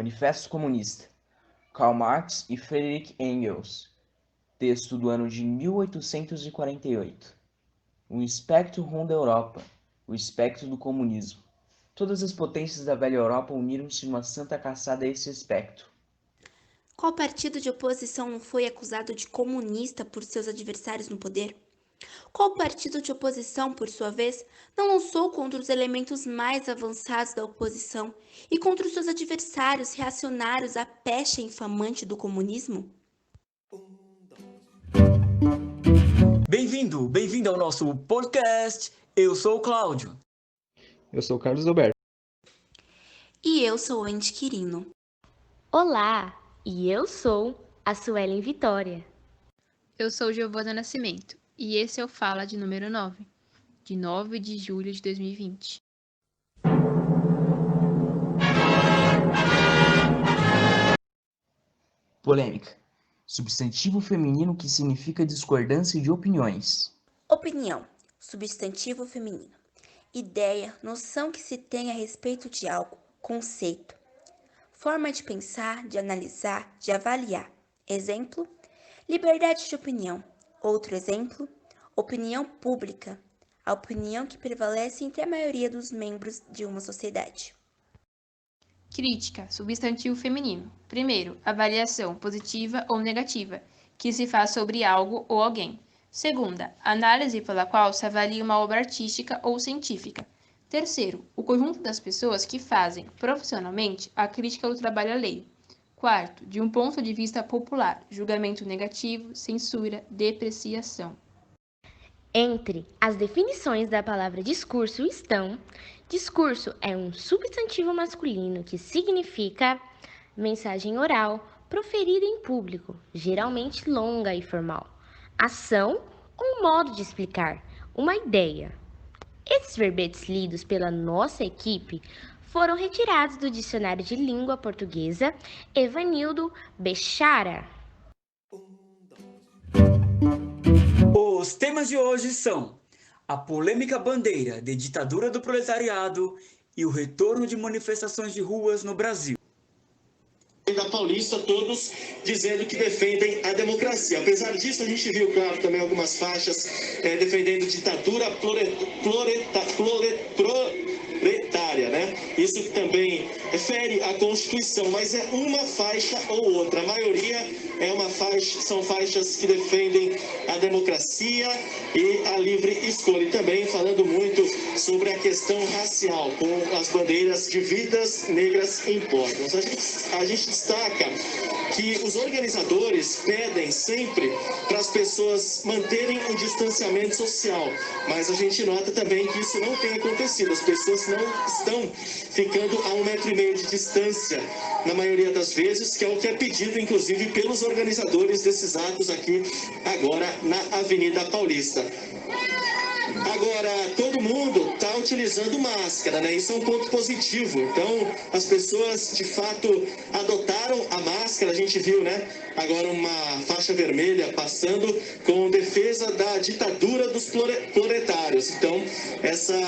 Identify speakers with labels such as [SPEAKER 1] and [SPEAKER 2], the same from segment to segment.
[SPEAKER 1] Manifesto Comunista, Karl Marx e Friedrich Engels. Texto do ano de 1848. O espectro ronda a Europa, o espectro do comunismo. Todas as potências da velha Europa uniram-se numa santa caçada a esse espectro.
[SPEAKER 2] Qual partido de oposição não foi acusado de comunista por seus adversários no poder? Qual partido de oposição, por sua vez, não lançou contra os elementos mais avançados da oposição e contra os seus adversários reacionários a pecha infamante do comunismo?
[SPEAKER 3] Bem-vindo ao nosso podcast. Eu sou o Cláudio.
[SPEAKER 4] Eu sou o Carlos Alberto.
[SPEAKER 2] E eu sou o Andy Quirino.
[SPEAKER 5] Olá, e eu sou a Suelen Vitória.
[SPEAKER 6] Eu sou Giovana Nascimento e esse é o Fala de número 9, de 9 de julho de 2020.
[SPEAKER 1] Polêmica. Substantivo feminino que significa discordância de opiniões.
[SPEAKER 2] Opinião, substantivo feminino. Ideia, noção que se tem a respeito de algo, conceito. Forma de pensar, de analisar, de avaliar. Exemplo, liberdade de opinião. Outro exemplo, opinião pública. A opinião que prevalece entre a maioria dos membros de uma sociedade.
[SPEAKER 6] Crítica, substantivo feminino. Primeiro, avaliação positiva ou negativa, que se faz sobre algo ou alguém. Segunda, análise pela qual se avalia uma obra artística ou científica. Terceiro, o conjunto das pessoas que fazem, profissionalmente, a crítica do trabalho alheio. Quarto, de um ponto de vista popular, julgamento negativo, censura, depreciação.
[SPEAKER 5] Entre as definições da palavra discurso estão: discurso é um substantivo masculino que significa mensagem oral proferida em público, geralmente longa e formal, ação ou modo de explicar uma ideia. Esses verbetes lidos pela nossa equipe foram retirados do Dicionário de Língua Portuguesa Evanildo Bechara.
[SPEAKER 3] Os temas de hoje são a polêmica bandeira de ditadura do proletariado e o retorno de manifestações de ruas no Brasil.
[SPEAKER 7] Da Paulista, todos dizendo que defendem a democracia. Apesar disso, a gente viu, claro, também algumas faixas defendendo ditadura proletária, né? Isso também fere a Constituição, mas é uma faixa ou outra. A maioria são faixas que defendem a democracia e a livre escolha. E também falando muito sobre a questão racial, com as bandeiras de vidas negras importam. A gente destaca que os organizadores pedem sempre para as pessoas manterem um distanciamento social, mas a gente nota também que isso não tem acontecido. As pessoas não estão ficando a 1,5 metro de distância, na maioria das vezes, que é o que é pedido, inclusive, pelos organizadores desses atos aqui, agora, na Avenida Paulista. Agora, todo mundo está utilizando máscara, né? Isso é um ponto positivo. Então, as pessoas, de fato, adotaram a máscara. A gente viu, né? Agora uma faixa vermelha passando com defesa da ditadura dos proletários. Então, essa...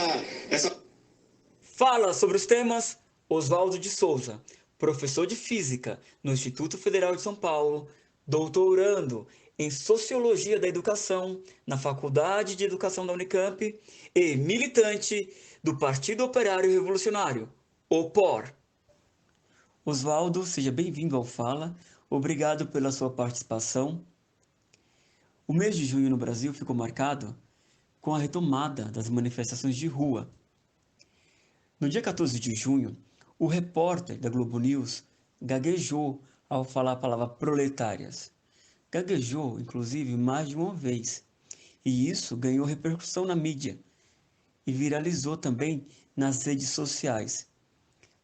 [SPEAKER 3] Fala sobre os temas Oswaldo de Souza, professor de Física no Instituto Federal de São Paulo, doutorando em Sociologia da Educação na Faculdade de Educação da Unicamp e militante do Partido Operário Revolucionário, o POR. Oswaldo, seja bem-vindo ao Fala. Obrigado pela sua participação. O mês de junho no Brasil ficou marcado com a retomada das manifestações de rua. No dia 14 de junho, o repórter da Globo News gaguejou ao falar a palavra proletárias. Gaguejou, inclusive, mais de uma vez, e isso ganhou repercussão na mídia e viralizou também nas redes sociais.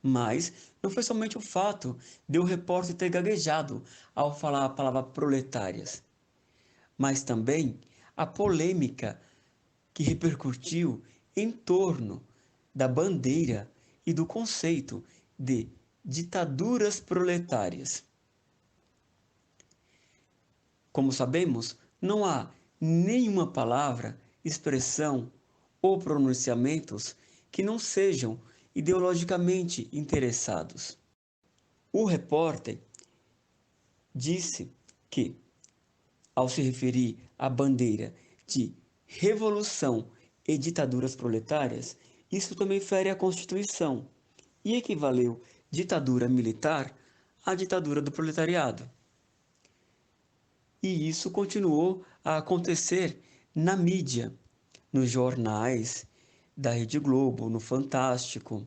[SPEAKER 3] Mas não foi somente o fato de o repórter ter gaguejado ao falar a palavra proletárias, mas também a polêmica que repercutiu em torno da bandeira e do conceito de ditaduras proletárias. Como sabemos, não há nenhuma palavra, expressão ou pronunciamentos que não sejam ideologicamente interessados. O repórter disse que, ao se referir à bandeira de revolução e ditaduras proletárias, isso também fere a Constituição e equivaleu ditadura militar à ditadura do proletariado. E isso continuou a acontecer na mídia, nos jornais da Rede Globo, no Fantástico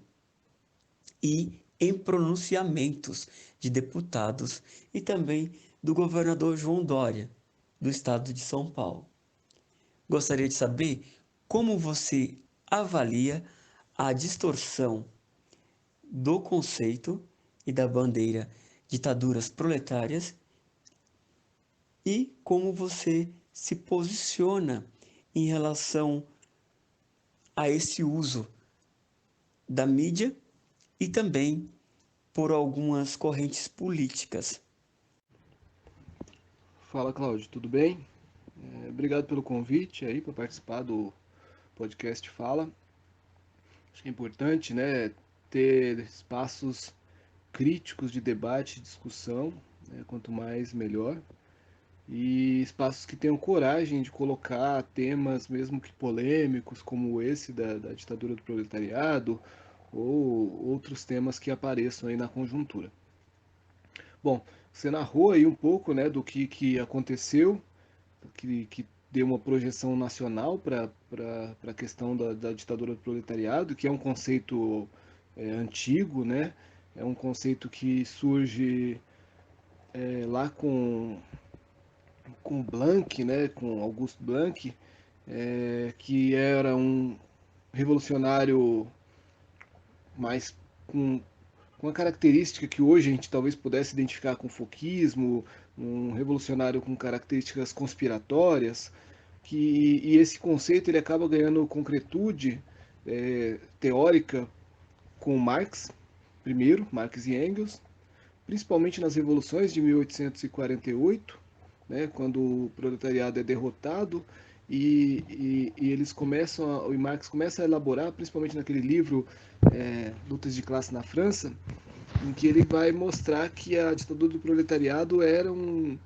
[SPEAKER 3] e em pronunciamentos de deputados e também do governador João Dória, do estado de São Paulo. Gostaria de saber como você avalia a distorção do conceito e da bandeira ditaduras proletárias e como você se posiciona em relação a esse uso da mídia e também por algumas correntes políticas.
[SPEAKER 4] Fala, Cláudio, tudo bem? Obrigado pelo convite aí para participar do podcast Fala. Acho que é importante, né, ter espaços críticos de debate e discussão, né, quanto mais melhor. E espaços que tenham coragem de colocar temas, mesmo que polêmicos, como esse da ditadura do proletariado, ou outros temas que apareçam aí na conjuntura. Bom, você narrou aí um pouco, né, do que aconteceu, que deu uma projeção nacional para a questão da ditadura do proletariado, que é um conceito antigo, né? É um conceito que surge lá com Blanc, né? Com Auguste Blanc, que era um revolucionário mais com uma característica que hoje a gente talvez pudesse identificar com Fouquismo, um revolucionário com características conspiratórias, e esse conceito ele acaba ganhando concretude teórica com Marx, primeiro, Marx e Engels, principalmente nas revoluções de 1848, né, quando o proletariado é derrotado e eles começam, e Marx começa a elaborar, principalmente naquele livro Lutas de Classe na França, em que ele vai mostrar que a ditadura do proletariado era um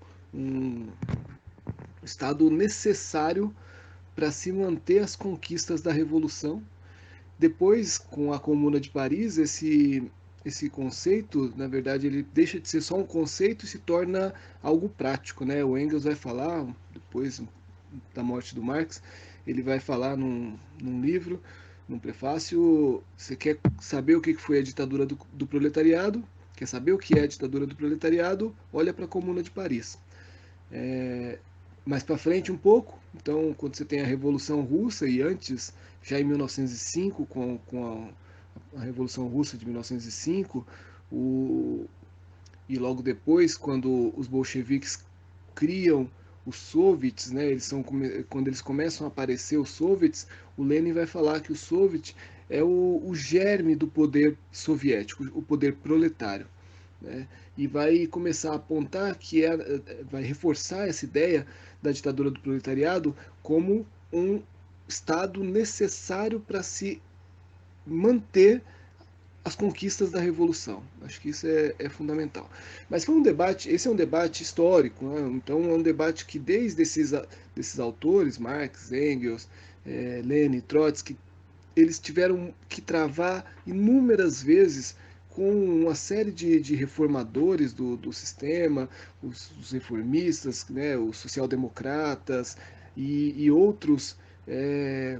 [SPEAKER 4] estado necessário para se manter as conquistas da Revolução. Depois, com a Comuna de Paris, esse conceito, na verdade, ele deixa de ser só um conceito e se torna algo prático, né? O Engels vai falar, depois da morte do Marx, ele vai falar num livro, num prefácio, você quer saber o que foi a ditadura do proletariado, quer saber o que é a ditadura do proletariado, olha para a Comuna de Paris. Mais para frente um pouco, então, quando você tem a Revolução Russa, e antes, já em 1905, com a Revolução Russa de 1905, e logo depois, quando os bolcheviques criam os soviets, né, quando eles começam a aparecer os soviets, o Lenin vai falar que o soviet é o germe do poder soviético, o poder proletário. Né, e vai começar a apontar vai reforçar essa ideia da ditadura do proletariado como um estado necessário para se manter as conquistas da Revolução. Acho que isso é fundamental. Mas foi um debate, esse é um debate histórico, né? Então é um debate que desde desses autores, Marx, Engels, Lenin, Trotsky, eles tiveram que travar inúmeras vezes com uma série de reformadores do sistema, os reformistas, né, os social-democratas e outros,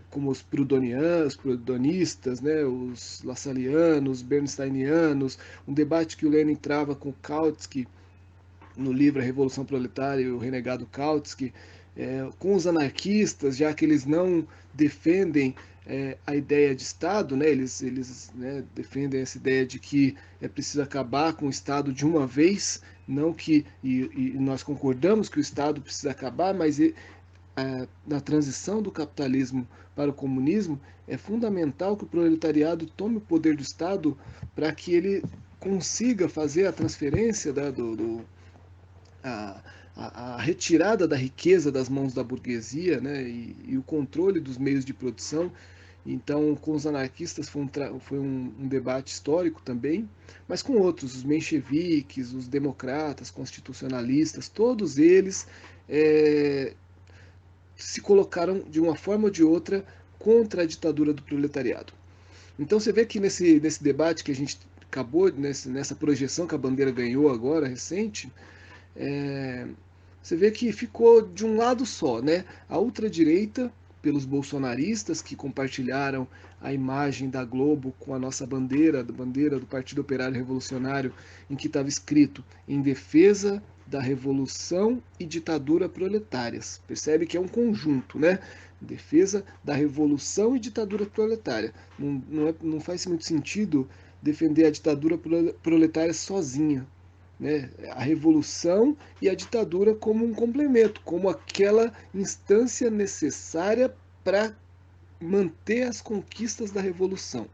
[SPEAKER 4] como os prudonistas, né, os lassallianos, bernsteinianos, um debate que o Lenin trava com Kautsky no livro A Revolução Proletária e o Renegado Kautsky, com os anarquistas, já que eles não defendem a ideia de Estado, né? Eles né, defendem essa ideia de que é preciso acabar com o Estado de uma vez, não que e nós concordamos que o Estado precisa acabar, mas na transição do capitalismo para o comunismo é fundamental que o proletariado tome o poder do Estado para que ele consiga fazer a transferência a retirada da riqueza das mãos da burguesia, né, e o controle dos meios de produção. Então, com os anarquistas foi um debate histórico também, mas com outros, os mencheviques, os democratas, constitucionalistas, todos eles é, se colocaram de uma forma ou de outra contra a ditadura do proletariado. Então você vê que nesse debate que a gente acabou, nessa projeção que a bandeira ganhou agora, recente, é, você vê que ficou de um lado só, né? A ultradireita, pelos bolsonaristas que compartilharam a imagem da Globo com a nossa bandeira, a bandeira do Partido Operário Revolucionário, em que estava escrito em defesa da revolução e ditadura proletárias. Percebe que é um conjunto, né? Defesa da revolução e ditadura proletária. Não faz muito sentido defender a ditadura proletária sozinha, né? A revolução e a ditadura como um complemento, como aquela instância necessária para manter as conquistas da revolução.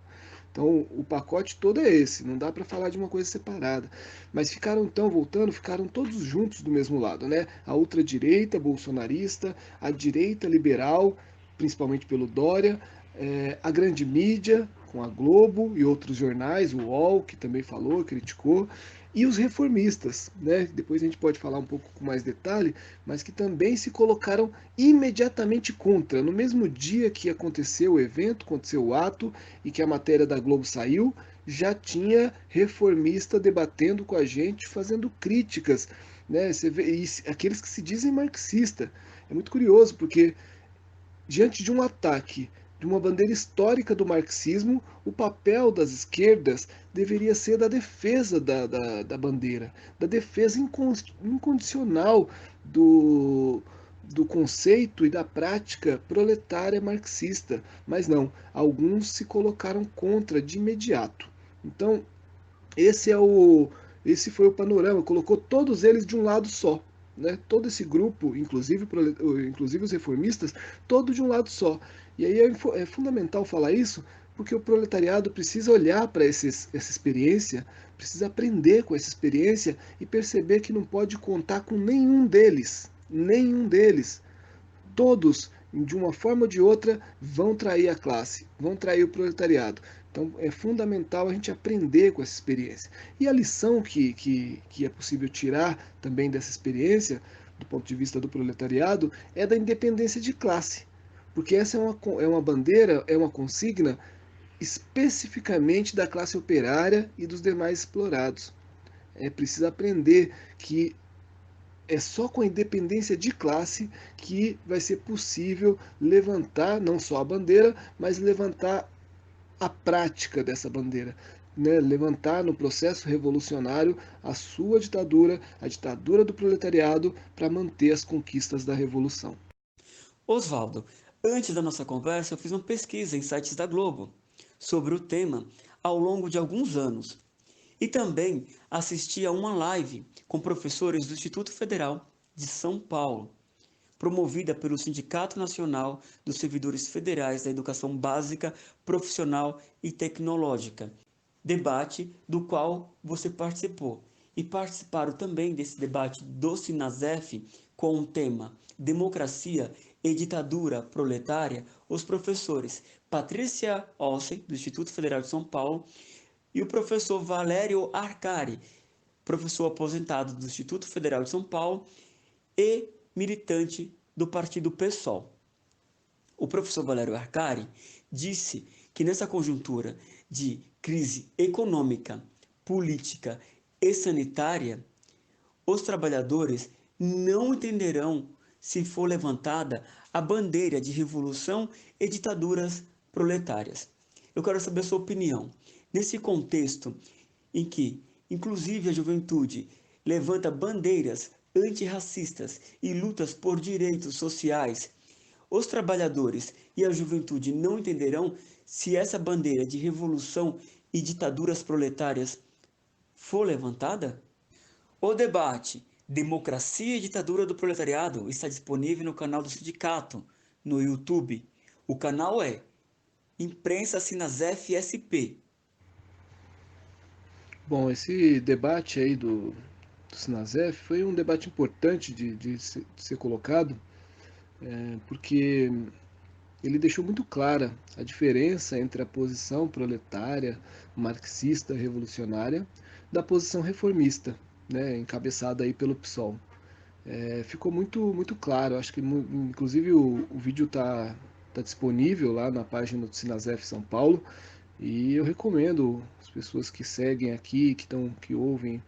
[SPEAKER 4] Então, o pacote todo é esse, não dá para falar de uma coisa separada. Mas ficaram, então, voltando, ficaram todos juntos do mesmo lado, né? A ultradireita bolsonarista, a direita liberal, principalmente pelo Dória, a grande mídia, com a Globo e outros jornais, o UOL, que também falou, criticou, e os reformistas, né? Depois a gente pode falar um pouco com mais detalhe, mas que também se colocaram imediatamente contra. No mesmo dia que aconteceu o evento, aconteceu o ato e que a matéria da Globo saiu, já tinha reformista debatendo com a gente, fazendo críticas, né? Você vê, e aqueles que se dizem marxista. É muito curioso, porque diante de um ataque de uma bandeira histórica do marxismo, o papel das esquerdas deveria ser da defesa da bandeira, da defesa incondicional do conceito e da prática proletária marxista. Mas não, alguns se colocaram contra de imediato. Então, esse é o esse foi o panorama, colocou todos eles de um lado só, né? Todo esse grupo, inclusive os reformistas, todo de um lado só. E aí é fundamental falar isso, porque o proletariado precisa olhar para essa experiência, precisa aprender com essa experiência e perceber que não pode contar com nenhum deles, nenhum deles. Todos, de uma forma ou de outra, vão trair a classe, vão trair o proletariado. Então é fundamental a gente aprender com essa experiência. E a lição que é possível tirar também dessa experiência, do ponto de vista do proletariado, é da independência de classe. Porque essa é uma bandeira, é uma consigna especificamente da classe operária e dos demais explorados. É preciso aprender que é só com a independência de classe que vai ser possível levantar não só a bandeira, mas levantar a prática dessa bandeira, né? Levantar no processo revolucionário a sua ditadura, a ditadura do proletariado, para manter as conquistas da revolução.
[SPEAKER 3] Oswaldo, antes da nossa conversa, eu fiz uma pesquisa em sites da Globo sobre o tema ao longo de alguns anos. E também assisti a uma live com professores do Instituto Federal de São Paulo, promovida pelo Sindicato Nacional dos Servidores Federais da Educação Básica, Profissional e Tecnológica, debate do qual você participou. E participaram também desse debate do Sinasef com o tema Democracia e Ditadura Proletária, os professores Patrícia Olsen, do Instituto Federal de São Paulo, e o professor Valério Arcari, professor aposentado do Instituto Federal de São Paulo e militante do partido PSOL. O professor Valério Arcari disse que nessa conjuntura de crise econômica, política e sanitária, os trabalhadores não entenderão se for levantada a bandeira de revolução e ditaduras proletárias. Eu quero saber a sua opinião. Nesse contexto em que, inclusive, a juventude levanta bandeiras antirracistas e lutas por direitos sociais, os trabalhadores e a juventude não entenderão se essa bandeira de revolução e ditaduras proletárias for levantada? O debate Democracia e Ditadura do Proletariado está disponível no canal do sindicato, no YouTube. O canal é Imprensa Sinasef SP.
[SPEAKER 4] Bom, esse debate aí do Sinasef foi um debate importante de ser colocado, porque ele deixou muito clara a diferença entre a posição proletária, marxista, revolucionária, da posição reformista, né, encabeçada aí pelo PSOL. Ficou muito claro, acho que inclusive o vídeo tá disponível lá na página do Sinasef São Paulo, e eu recomendo as pessoas que seguem aqui, que ouvem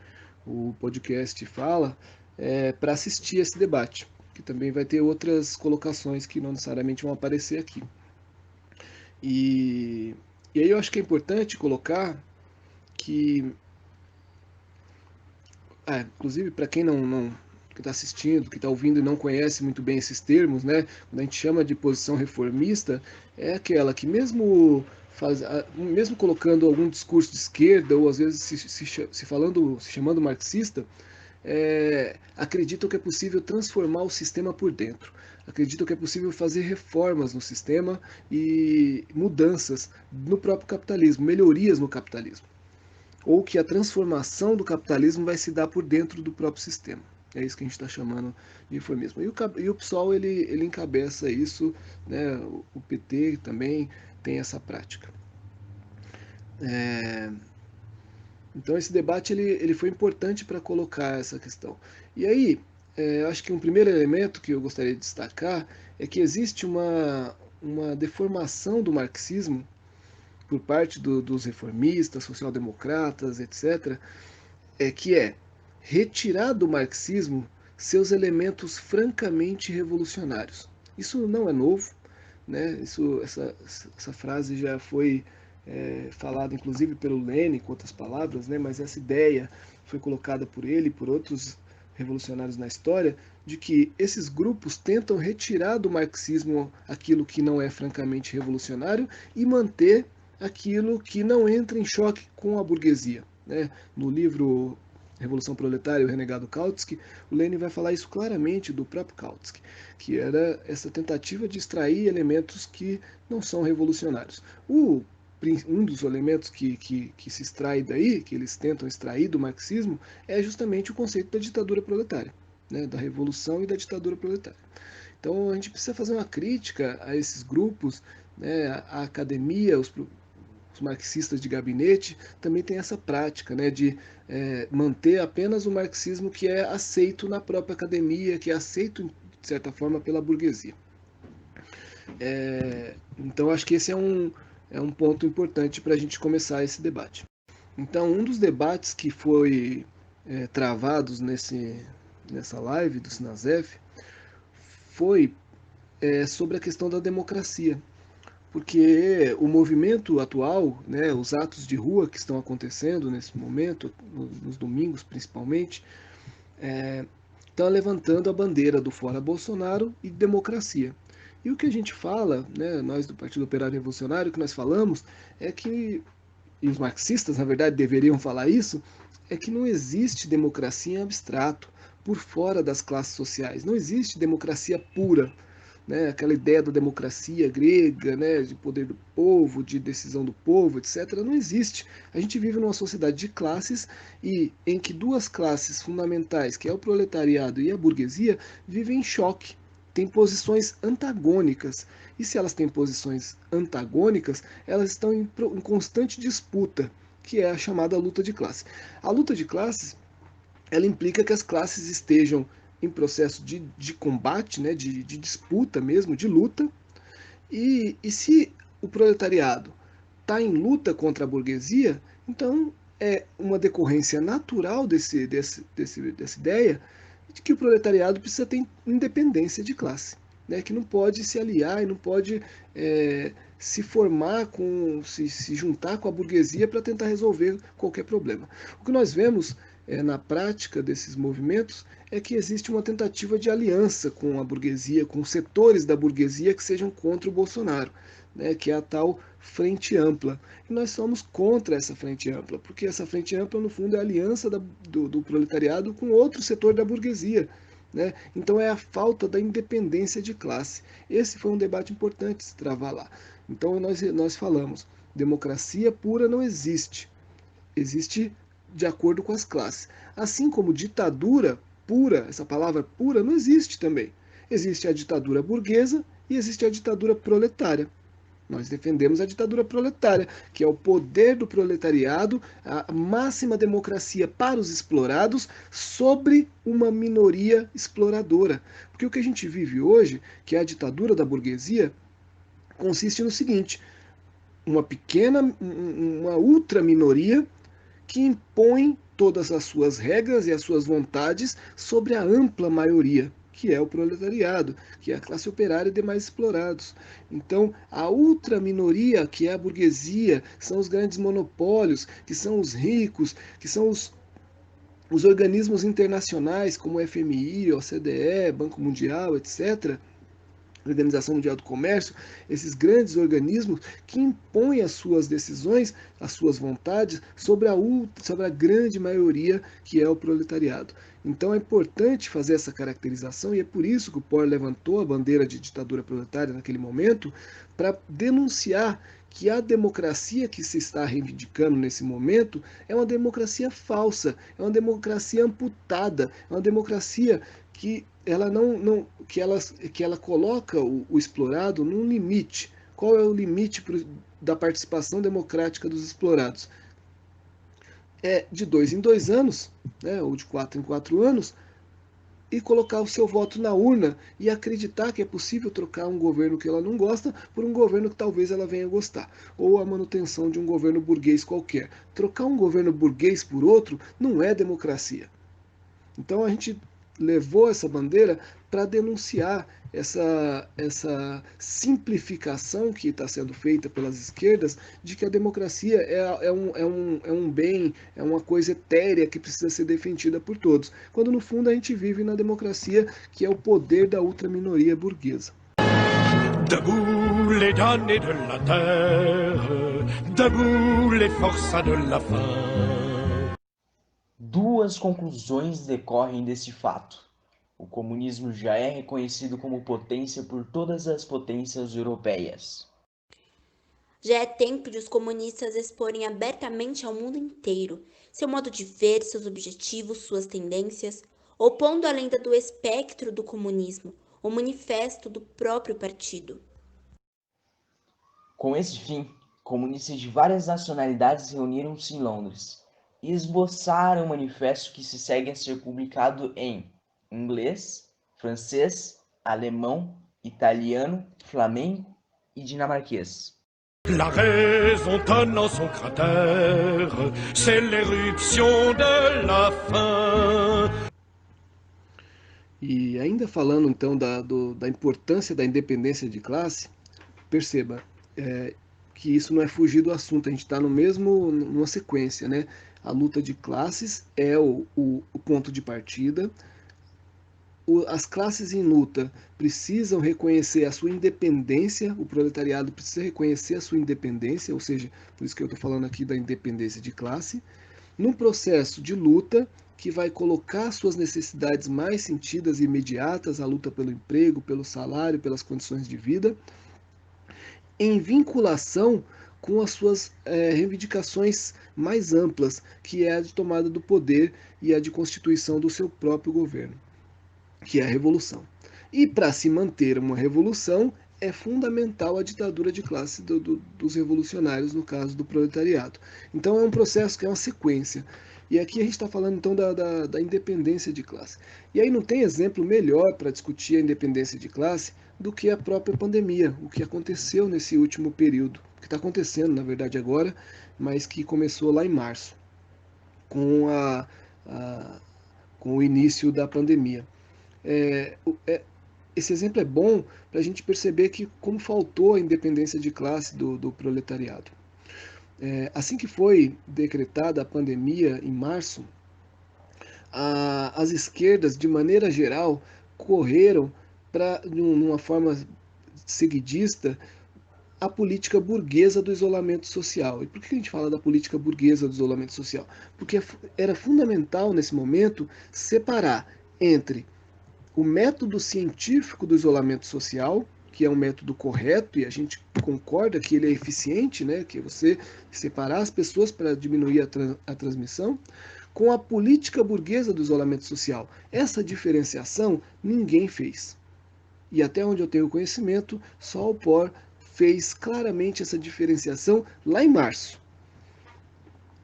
[SPEAKER 4] o podcast Fala, para assistir esse debate, que também vai ter outras colocações que não necessariamente vão aparecer aqui. E aí eu acho que é importante colocar que, inclusive para quem não que está assistindo, que está ouvindo e não conhece muito bem esses termos, né? Quando a gente chama de posição reformista, é aquela que mesmo colocando algum discurso de esquerda, ou às vezes se chamando marxista, acreditam que é possível transformar o sistema por dentro. Acreditam que é possível fazer reformas no sistema e mudanças no próprio capitalismo, melhorias no capitalismo. Ou que a transformação do capitalismo vai se dar por dentro do próprio sistema. É isso que a gente está chamando de reformismo. E o PSOL ele encabeça isso, né? O PT também tem essa prática. Então esse debate ele foi importante para colocar essa questão. E aí, eu acho que um primeiro elemento que eu gostaria de destacar é que existe uma deformação do marxismo por parte dos reformistas, social-democratas, etc., que é retirar do marxismo seus elementos francamente revolucionários. Isso não é novo, né? Essa frase já foi falada inclusive pelo Lenin, com outras palavras, né? Mas essa ideia foi colocada por ele e por outros revolucionários na história, de que esses grupos tentam retirar do marxismo aquilo que não é francamente revolucionário e manter aquilo que não entra em choque com a burguesia, né? No livro Revolução Proletária, o renegado Kautsky, o Lenin vai falar isso claramente do próprio Kautsky, que era essa tentativa de extrair elementos que não são revolucionários. Um dos elementos que se extrai daí, que eles tentam extrair do marxismo, é justamente o conceito da ditadura proletária, né? Da revolução e da ditadura proletária. Então a gente precisa fazer uma crítica a esses grupos, né? A academia, os marxistas de gabinete também tem essa prática, né, de manter apenas o marxismo que é aceito na própria academia, que é aceito, de certa forma, pela burguesia. Então, acho que esse é um ponto importante para a gente começar esse debate. Então, um dos debates que foi travados nessa live do Sinasef foi sobre a questão da democracia. Porque o movimento atual, né, os atos de rua que estão acontecendo nesse momento, nos domingos principalmente, estão levantando a bandeira do fora Bolsonaro e democracia. E o que a gente fala, né, nós do Partido Operário Revolucionário, o que nós falamos é que, e os marxistas na verdade deveriam falar isso, é que não existe democracia em abstrato, por fora das classes sociais. Não existe democracia pura. Né, aquela ideia da democracia grega, né, de poder do povo, de decisão do povo, etc., não existe. A gente vive numa sociedade de classes e em que duas classes fundamentais, que é o proletariado e a burguesia, vivem em choque, têm posições antagônicas. E se elas têm posições antagônicas, elas estão em constante disputa, que é a chamada luta de classes. A luta de classes, ela implica que as classes estejam em processo de combate, né, de disputa mesmo, de luta, e se o proletariado está em luta contra a burguesia, então é uma decorrência natural dessa ideia de que o proletariado precisa ter independência de classe, né, que não pode se aliar e não pode se formar, se juntar com a burguesia para tentar resolver qualquer problema. O que nós vemos na prática desses movimentos é que existe uma tentativa de aliança com a burguesia, com setores da burguesia que sejam contra o Bolsonaro, né, que é a tal frente ampla. E nós somos contra essa frente ampla, porque essa frente ampla, no fundo, é a aliança do proletariado com outro setor da burguesia. Né? Então é a falta da independência de classe. Esse foi um debate importante se travar lá. Então nós falamos, democracia pura não existe. Existe de acordo com as classes. Assim como ditadura pura, essa palavra pura, não existe também. Existe a ditadura burguesa E existe a ditadura proletária. Nós defendemos a ditadura proletária, que é o poder do proletariado, a máxima democracia para os explorados sobre uma minoria exploradora. Porque o que a gente vive hoje, que é a ditadura da burguesia, consiste no seguinte: uma ultra minoria que impõe todas as suas regras e as suas vontades sobre a ampla maioria, que é o proletariado, que é a classe operária e demais explorados. Então, a ultra minoria, que é a burguesia, são os grandes monopólios, que são os ricos, que são os organismos internacionais, como o FMI, OCDE, Banco Mundial, etc., Organização Mundial do Comércio, esses grandes organismos que impõem as suas decisões, as suas vontades sobre a grande maioria que é o proletariado. Então é importante fazer essa caracterização e é por isso que o POR levantou a bandeira de ditadura proletária naquele momento, para denunciar que a democracia que se está reivindicando nesse momento é uma democracia falsa, é uma democracia amputada, é uma democracia que ela coloca o explorado num limite. Qual é o limite da participação democrática dos explorados? É de 2 em 2 anos, né, ou de 4 em 4 anos, e colocar o seu voto na urna e acreditar que é possível trocar um governo que ela não gosta por um governo que talvez ela venha gostar, ou a manutenção de um governo burguês qualquer. Trocar um governo burguês por outro não é democracia. Então a gente levou essa bandeira para denunciar essa simplificação que está sendo feita pelas esquerdas de que a democracia é um bem, é uma coisa etérea que precisa ser defendida por todos, quando no fundo a gente vive na democracia, que é o poder da ultraminoria burguesa.
[SPEAKER 8] Debout les damnés de la terre, debout les forçats de la faim.
[SPEAKER 1] Duas conclusões decorrem desse fato. O comunismo já é reconhecido como potência por todas as potências europeias.
[SPEAKER 2] Já é tempo de os comunistas exporem abertamente ao mundo inteiro seu modo de ver, seus objetivos, suas tendências, opondo à lenda do espectro do comunismo, o manifesto do próprio partido.
[SPEAKER 1] Com esse fim, comunistas de várias nacionalidades reuniram-se em Londres e esboçaram um manifesto que se segue a ser publicado em inglês, francês, alemão, italiano, flamengo e dinamarquês.
[SPEAKER 8] La raison tonne en son cratère, c'est l'éruption de la faim.
[SPEAKER 4] E ainda falando então da importância da independência de classe, perceba que isso não é fugir do assunto, a gente está numa sequência, né? A luta de classes é o ponto de partida. As classes em luta precisam reconhecer a sua independência, o proletariado precisa reconhecer a sua independência, ou seja, por isso que eu estou falando aqui da independência de classe, num processo de luta que vai colocar suas necessidades mais sentidas e imediatas, a luta pelo emprego, pelo salário, pelas condições de vida, em vinculação com as suas reivindicações mais amplas, que é a de tomada do poder e a de constituição do seu próprio governo, que é a revolução. E para se manter uma revolução, é fundamental a ditadura de classe dos revolucionários, no caso do proletariado. Então é um processo que é uma sequência. E aqui a gente está falando então da independência de classe. E aí não tem exemplo melhor para discutir a independência de classe do que a própria pandemia, o que aconteceu nesse último período, o que está acontecendo na verdade agora, mas que começou lá em março, com o início da pandemia. Esse exemplo é bom para a gente perceber que como faltou a independência de classe do proletariado. Assim que foi decretada a pandemia em março, as esquerdas, de maneira geral, correram para, numa forma seguidista, a política burguesa do isolamento social. E por que a gente fala da política burguesa do isolamento social? Porque era fundamental, nesse momento, separar entre o método científico do isolamento social, que é um método correto, e a gente concorda que ele é eficiente, né? Que é você separar as pessoas para diminuir a transmissão, com a política burguesa do isolamento social. Essa diferenciação ninguém fez. E até onde eu tenho conhecimento, só a UPOR fez claramente essa diferenciação lá em março.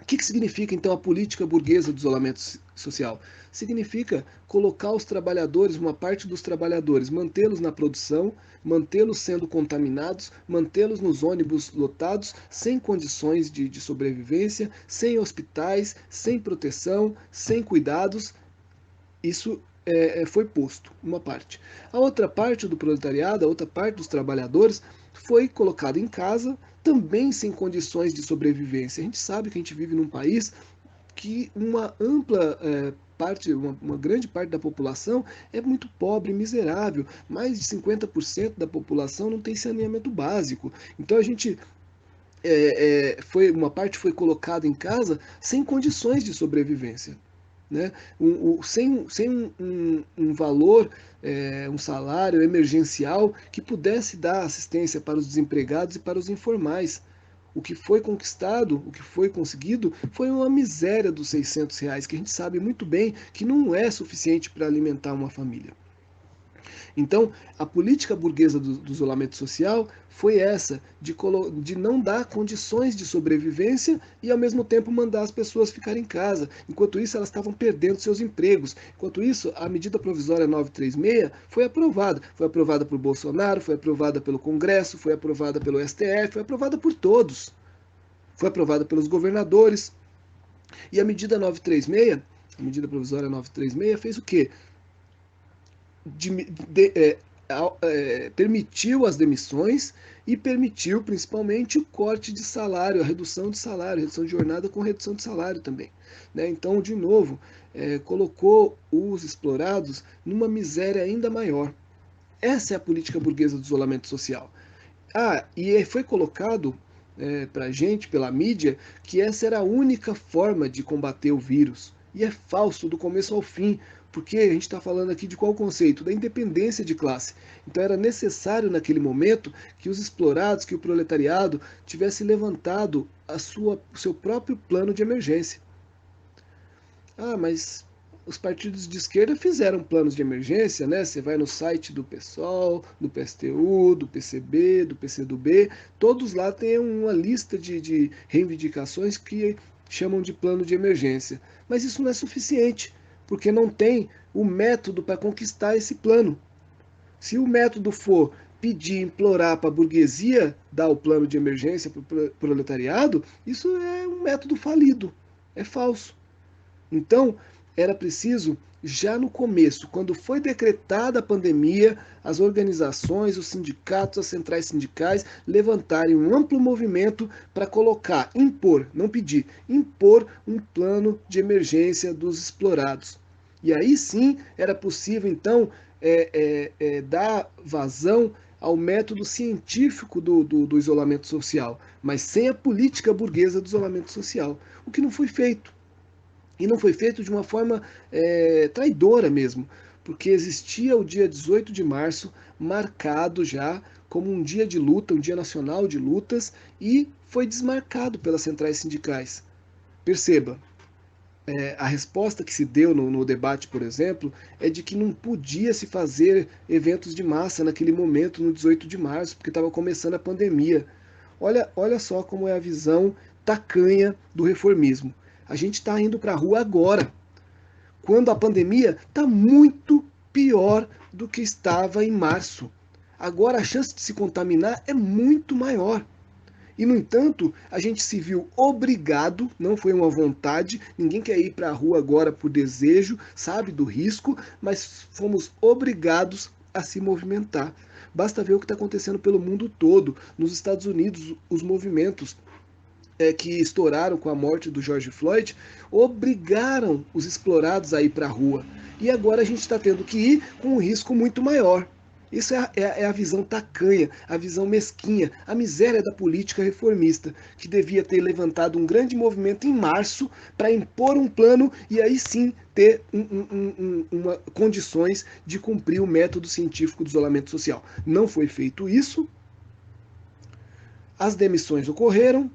[SPEAKER 4] O que significa, então, a política burguesa do isolamento social? Significa colocar os trabalhadores, uma parte dos trabalhadores, mantê-los na produção, mantê-los sendo contaminados, mantê-los nos ônibus lotados, sem condições de sobrevivência, sem hospitais, sem proteção, sem cuidados. Isso foi posto, uma parte. A outra parte do proletariado, a outra parte dos trabalhadores, foi colocada em casa, também sem condições de sobrevivência. A gente sabe que a gente vive num país que uma ampla parte, uma grande parte da população é muito pobre, miserável. Mais de 50% da população não tem saneamento básico. Então a gente uma parte foi colocada em casa sem condições de sobrevivência, né? Sem um valor, um salário emergencial que pudesse dar assistência para os desempregados e para os informais. O que foi conquistado, o que foi conseguido, foi uma miséria dos R$600, que a gente sabe muito bem que não é suficiente para alimentar uma família. Então, a política burguesa do isolamento social foi essa, de não dar condições de sobrevivência e, ao mesmo tempo, mandar as pessoas ficarem em casa. Enquanto isso, elas estavam perdendo seus empregos. Enquanto isso, a medida provisória 936 foi aprovada. Foi aprovada por Bolsonaro, foi aprovada pelo Congresso, foi aprovada pelo STF, foi aprovada por todos. Foi aprovada pelos governadores. E a medida 936, a medida provisória 936, fez o quê? Permitiu as demissões e permitiu principalmente o corte de salário, a redução de salário, redução de jornada com redução de salário também, né? Então, de novo, colocou os explorados numa miséria ainda maior. Essa é a política burguesa do isolamento social. E foi colocado para a gente, pela mídia, que essa era a única forma de combater o vírus. E é falso do começo ao fim, porque a gente está falando aqui de qual conceito? Da independência de classe. Então era necessário naquele momento que os explorados, que o proletariado tivesse levantado o seu próprio plano de emergência. Mas os partidos de esquerda fizeram planos de emergência, né? Você vai no site do PSOL, do PSTU, do PCB, do PCdoB, todos lá têm uma lista de reivindicações que chamam de plano de emergência. Mas isso não é suficiente, porque não tem o método para conquistar esse plano. Se o método for pedir, implorar para a burguesia dar o plano de emergência para o proletariado, isso é um método falido, é falso. Então, era preciso, já no começo, quando foi decretada a pandemia, as organizações, os sindicatos, as centrais sindicais levantarem um amplo movimento para colocar, impor, não pedir, impor um plano de emergência dos explorados. E aí sim era possível, então, dar vazão ao método científico do isolamento social, mas sem a política burguesa do isolamento social, o que não foi feito. E não foi feito de uma forma traidora mesmo, porque existia o dia 18 de março marcado já como um dia de luta, um dia nacional de lutas, e foi desmarcado pelas centrais sindicais. Perceba, a resposta que se deu no debate, por exemplo, é de que não podia se fazer eventos de massa naquele momento, no 18 de março, porque estava começando a pandemia. Olha só como é a visão tacanha do reformismo. A gente está indo para a rua agora, quando a pandemia está muito pior do que estava em março. Agora a chance de se contaminar é muito maior. E, no entanto, a gente se viu obrigado, não foi uma vontade, ninguém quer ir para a rua agora por desejo, sabe, do risco, mas fomos obrigados a se movimentar. Basta ver o que está acontecendo pelo mundo todo. Nos Estados Unidos, os movimentos que estouraram com a morte do George Floyd obrigaram os explorados a ir para a rua. E agora a gente está tendo que ir com um risco muito maior. Isso é a visão tacanha, a visão mesquinha, a miséria da política reformista, que devia ter levantado um grande movimento em março para impor um plano e aí sim ter condições de cumprir o método científico do isolamento social. Não foi feito isso, as demissões ocorreram,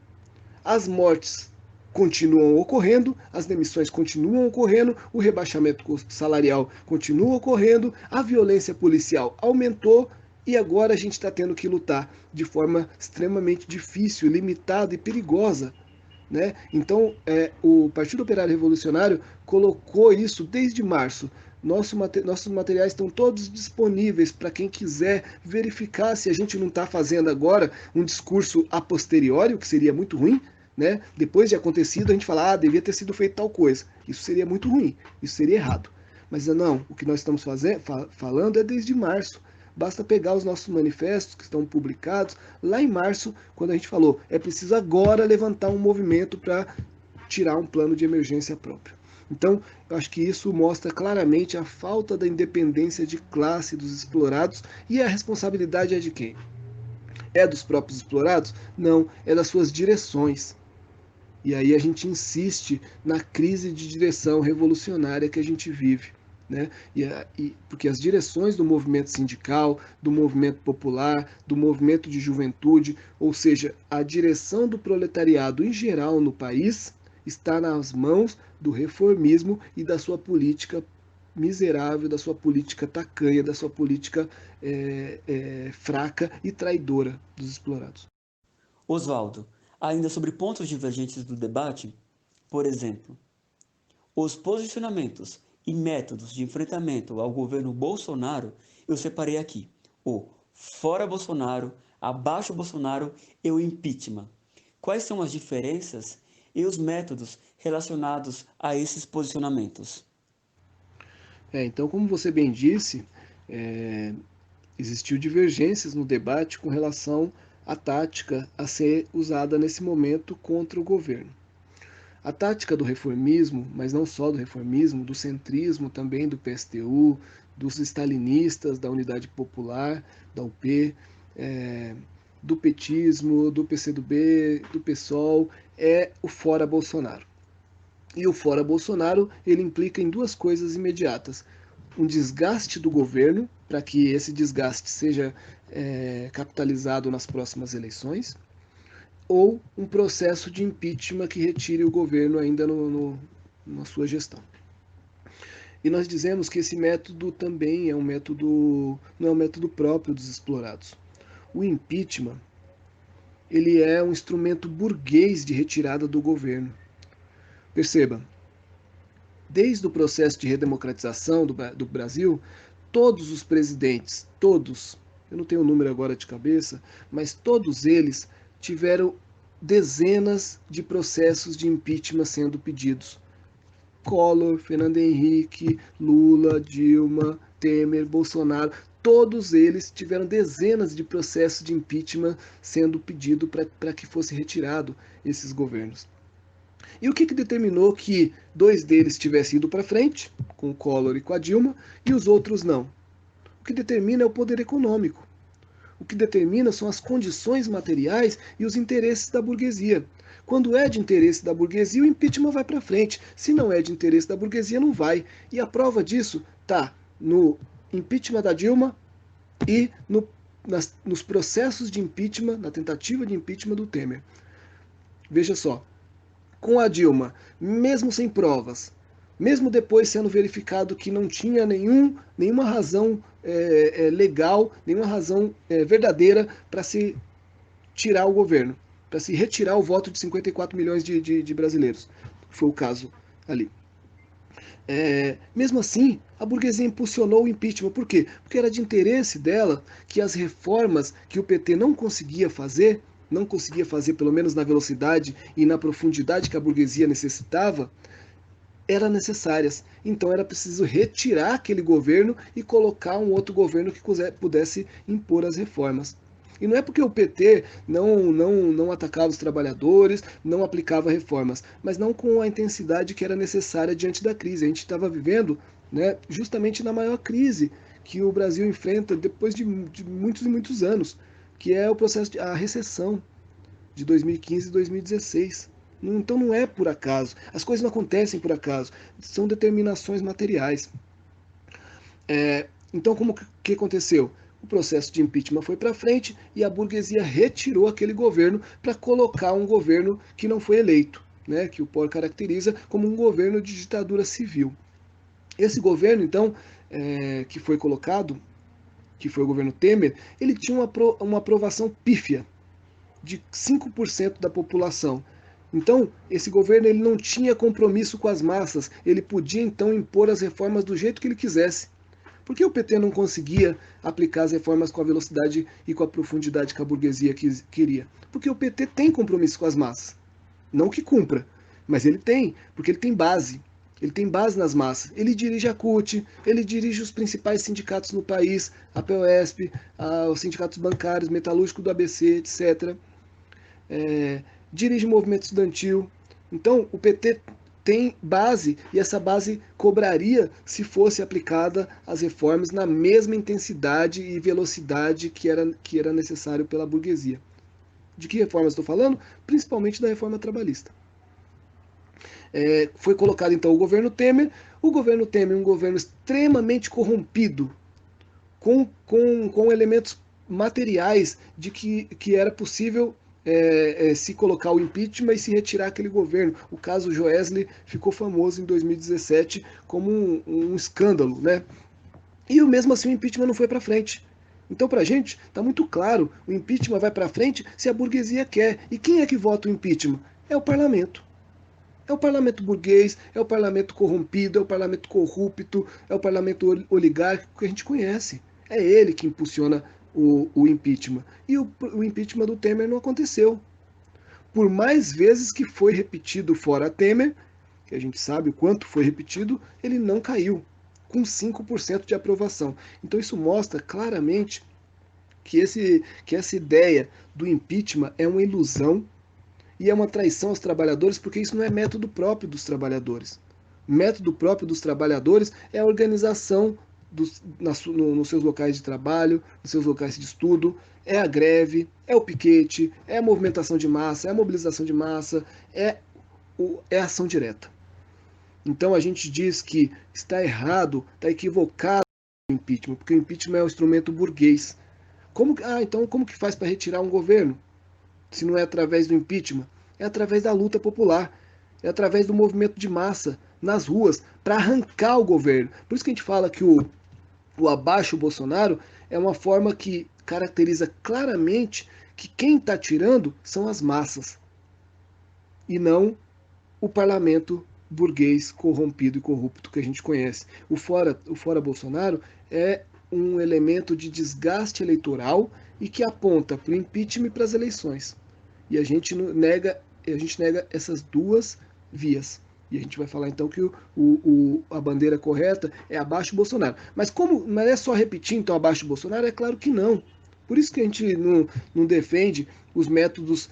[SPEAKER 4] as mortes continuam ocorrendo, as demissões continuam ocorrendo, o rebaixamento salarial continua ocorrendo, a violência policial aumentou e agora a gente está tendo que lutar de forma extremamente difícil, limitada e perigosa, né? Então, o Partido Operário Revolucionário colocou isso desde março. Nossos materiais estão todos disponíveis para quem quiser verificar se a gente não está fazendo agora um discurso a posteriori, o que seria muito ruim, né? Depois de acontecido, a gente fala, devia ter sido feito tal coisa. Isso seria muito ruim, isso seria errado. Mas não, o que nós estamos falando é desde março. Basta pegar os nossos manifestos que estão publicados lá em março, quando a gente falou, é preciso agora levantar um movimento para tirar um plano de emergência próprio. Então, eu acho que isso mostra claramente a falta da independência de classe dos explorados, e a responsabilidade é de quem? É dos próprios explorados? Não, é das suas direções. E aí a gente insiste na crise de direção revolucionária que a gente vive, né? Porque as direções do movimento sindical, do movimento popular, do movimento de juventude, ou seja, a direção do proletariado em geral no país, está nas mãos do reformismo e da sua política miserável, da sua política tacanha, da sua política fraca e traidora dos explorados.
[SPEAKER 3] Oswaldo, ainda sobre pontos divergentes do debate, por exemplo, os posicionamentos e métodos de enfrentamento ao governo Bolsonaro, eu separei aqui: o fora Bolsonaro, abaixo Bolsonaro e o impeachment. Quais são as diferenças e os métodos relacionados a esses posicionamentos?
[SPEAKER 4] Então, como você bem disse, existiu divergências no debate com relação à tática a ser usada nesse momento contra o governo. A tática do reformismo, mas não só do reformismo, do centrismo também, do PSTU, dos stalinistas, da Unidade Popular, da UP, do petismo, do PCdoB, do PSOL, é o fora Bolsonaro. E o fora Bolsonaro, ele implica em duas coisas imediatas: um desgaste do governo, para que esse desgaste seja capitalizado nas próximas eleições, ou um processo de impeachment que retire o governo ainda na sua gestão. E nós dizemos que esse método também não é um método próprio dos explorados. O impeachment, ele é um instrumento burguês de retirada do governo. Perceba, desde o processo de redemocratização do Brasil, todos os presidentes, todos, eu não tenho o número agora de cabeça, mas todos eles tiveram dezenas de processos de impeachment sendo pedidos. Collor, Fernando Henrique, Lula, Dilma, Temer, Bolsonaro, todos eles tiveram dezenas de processos de impeachment sendo pedido para que fosse retirado esses governos. E o que determinou que dois deles tivessem ido para frente, com o Collor e com a Dilma, e os outros não? O que determina é o poder econômico. O que determina são as condições materiais e os interesses da burguesia. Quando é de interesse da burguesia, o impeachment vai para frente. Se não é de interesse da burguesia, não vai. E a prova disso está no impeachment da Dilma e nos processos de impeachment, na tentativa de impeachment do Temer. Veja só, com a Dilma, mesmo sem provas, mesmo depois sendo verificado que não tinha nenhuma razão legal, nenhuma razão verdadeira para se tirar o governo, para se retirar o voto de 54 milhões de brasileiros. Foi o caso ali. Mesmo assim, a burguesia impulsionou o impeachment. Por quê? Porque era de interesse dela que as reformas que o PT não conseguia fazer pelo menos na velocidade e na profundidade que a burguesia necessitava, eram necessárias. Então era preciso retirar aquele governo e colocar um outro governo que pudesse impor as reformas. E não é porque o PT não atacava os trabalhadores, não aplicava reformas, mas não com a intensidade que era necessária diante da crise. A gente estava vivendo, né, justamente na maior crise que o Brasil enfrenta depois de muitos e muitos anos, que é o processo a recessão de 2015 e 2016. Então não é por acaso. As coisas não acontecem por acaso. São determinações materiais. Então, como que aconteceu? O processo de impeachment foi para frente e a burguesia retirou aquele governo para colocar um governo que não foi eleito. né, que o POR caracteriza como um governo de ditadura civil. Esse governo, então, que foi colocado, que foi o governo Temer, ele tinha uma aprovação pífia de 5% da população. Então, esse governo ele não tinha compromisso com as massas, ele podia então impor as reformas do jeito que ele quisesse. Por que o PT não conseguia aplicar as reformas com a velocidade e com a profundidade que a burguesia queria? Porque o PT tem compromisso com as massas. Não que cumpra, mas ele tem, porque ele tem base. Ele tem base nas massas. Ele dirige a CUT, ele dirige os principais sindicatos no país, a POSP, os sindicatos bancários, metalúrgico do ABC, etc. Dirige o movimento estudantil. Então, o PT tem base, e essa base cobraria se fosse aplicada as reformas na mesma intensidade e velocidade que era necessário pela burguesia. De que reforma estou falando? Principalmente da reforma trabalhista. Foi colocado então o governo Temer, um governo extremamente corrompido, com elementos materiais de que era possível se colocar o impeachment e se retirar aquele governo. O caso Joesley ficou famoso em 2017 como um escândalo, né? E mesmo assim o impeachment não foi para frente. Então, para a gente, está muito claro, o impeachment vai para frente se a burguesia quer. E quem é que vota o impeachment? É o parlamento. É o parlamento burguês, é o parlamento corrompido, é o parlamento corrupto, é o parlamento oligárquico que a gente conhece. É ele que impulsiona o impeachment. E o impeachment do Temer não aconteceu. Por mais vezes que foi repetido fora Temer, que a gente sabe o quanto foi repetido, ele não caiu, com 5% de aprovação. Então isso mostra claramente que essa ideia do impeachment é uma ilusão e é uma traição aos trabalhadores, porque isso não é método próprio dos trabalhadores. O método próprio dos trabalhadores é a organização nos seus locais de trabalho, nos seus locais de estudo, é a greve, é o piquete, é a movimentação de massa, é a mobilização de massa, é a ação direta. Então a gente diz que está errado, está equivocado o impeachment, porque o impeachment é um instrumento burguês. Então como que faz para retirar um governo? Se não é através do impeachment? É através da luta popular, é através do movimento de massa nas ruas, para arrancar o governo. Por isso que a gente fala que o abaixo Bolsonaro é uma forma que caracteriza claramente que quem está tirando são as massas, e não o parlamento burguês corrompido e corrupto que a gente conhece. O fora Bolsonaro é um elemento de desgaste eleitoral e que aponta para o impeachment e para as eleições. E a gente nega essas duas vias. E a gente vai falar então que a bandeira correta é abaixo Bolsonaro. Mas como não é só repetir então abaixo Bolsonaro? É claro que não. Por isso que a gente não defende os métodos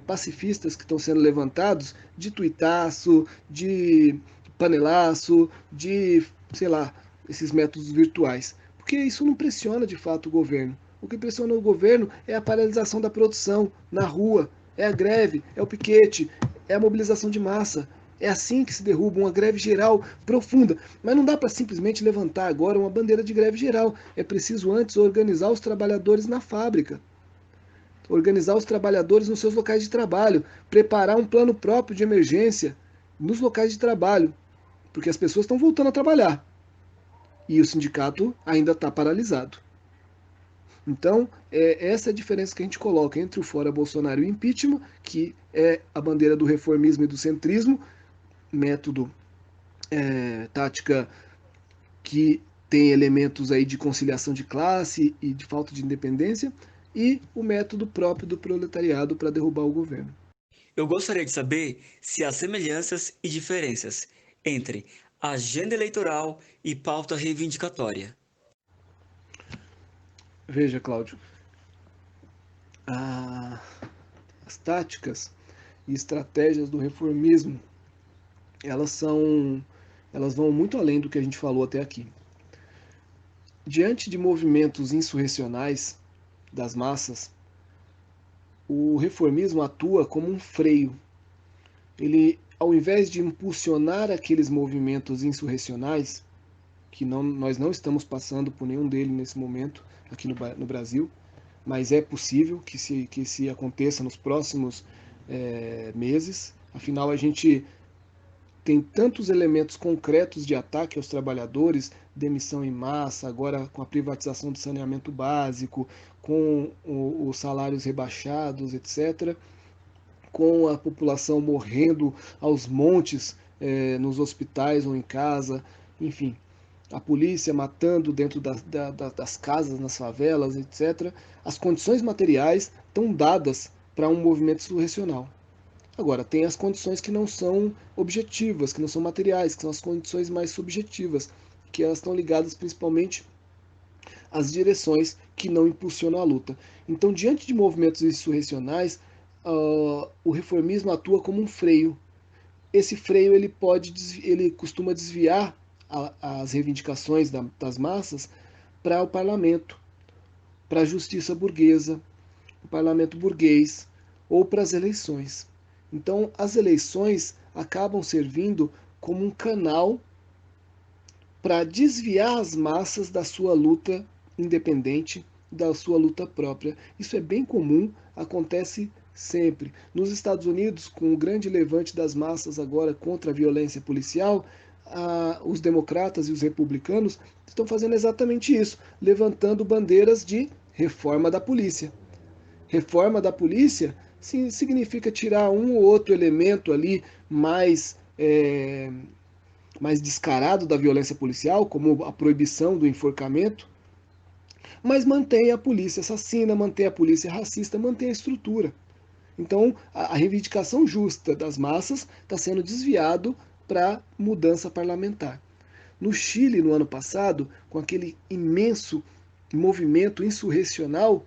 [SPEAKER 4] pacifistas que estão sendo levantados de tuitaço, de panelaço, de, sei lá, esses métodos virtuais. Porque isso não pressiona de fato o governo. O que pressiona o governo é a paralisação da produção na rua, é a greve, é o piquete, é a mobilização de massa. É assim que se derruba uma greve geral profunda. Mas não dá para simplesmente levantar agora uma bandeira de greve geral. É preciso antes organizar os trabalhadores na fábrica, organizar os trabalhadores nos seus locais de trabalho, preparar um plano próprio de emergência nos locais de trabalho, porque as pessoas estão voltando a trabalhar e o sindicato ainda está paralisado. Então, essa é a diferença que a gente coloca entre o fora Bolsonaro e o impeachment, que é a bandeira do reformismo e do centrismo, método, tática que tem elementos aí de conciliação de classe e de falta de independência, e o método próprio do proletariado para derrubar o governo.
[SPEAKER 3] Eu gostaria de saber se há semelhanças e diferenças entre agenda eleitoral e pauta reivindicatória.
[SPEAKER 4] Veja, Cláudio, as táticas e estratégias do reformismo, elas vão muito além do que a gente falou até aqui. Diante de movimentos insurrecionais das massas, o reformismo atua como um freio. Ele, ao invés de impulsionar aqueles movimentos insurrecionais, que nós não estamos passando por nenhum deles nesse momento aqui no Brasil, mas é possível que se aconteça nos próximos meses, Afinal, a gente tem tantos elementos concretos de ataque aos trabalhadores, demissão em massa, agora com a privatização do saneamento básico, com os salários rebaixados, etc., com a população morrendo aos montes nos hospitais ou em casa, enfim, a polícia matando dentro das casas, nas favelas, etc. As condições materiais estão dadas para um movimento insurrecional. Agora, tem as condições que não são objetivas, que não são materiais, que são as condições mais subjetivas, que elas estão ligadas principalmente às direções que não impulsionam a luta. Então, diante de movimentos insurrecionais, o reformismo atua como um freio. Esse freio ele costuma desviar as reivindicações das massas para o parlamento, para a justiça burguesa, o parlamento burguês ou para as eleições. Então, as eleições acabam servindo como um canal para desviar as massas da sua luta independente, da sua luta própria. Isso é bem comum, acontece sempre. Nos Estados Unidos, com o grande levante das massas agora contra a violência policial, os democratas e os republicanos estão fazendo exatamente isso, levantando bandeiras de reforma da polícia. Reforma da polícia significa tirar um ou outro elemento ali mais descarado da violência policial, como a proibição do enforcamento, mas mantém a polícia assassina, mantém a polícia racista, mantém a estrutura. Então, a reivindicação justa das massas está sendo desviado para mudança parlamentar. No Chile, no ano passado, com aquele imenso movimento insurrecional,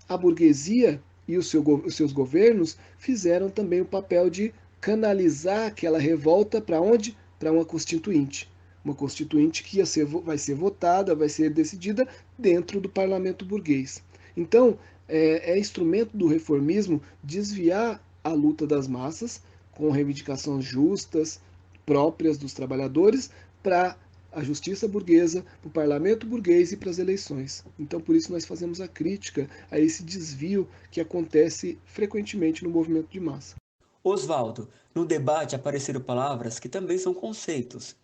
[SPEAKER 4] a burguesia e os seus governos fizeram também o papel de canalizar aquela revolta para onde? Para uma constituinte. Uma constituinte que vai ser votada, vai ser decidida dentro do parlamento burguês. Então, é instrumento do reformismo desviar a luta das massas com reivindicações justas, próprias dos trabalhadores, para a justiça burguesa, para o parlamento burguês e para as eleições. Então, por isso, nós fazemos a crítica a esse desvio que acontece frequentemente no movimento de massa.
[SPEAKER 3] Oswaldo, no debate apareceram palavras que também são conceitos,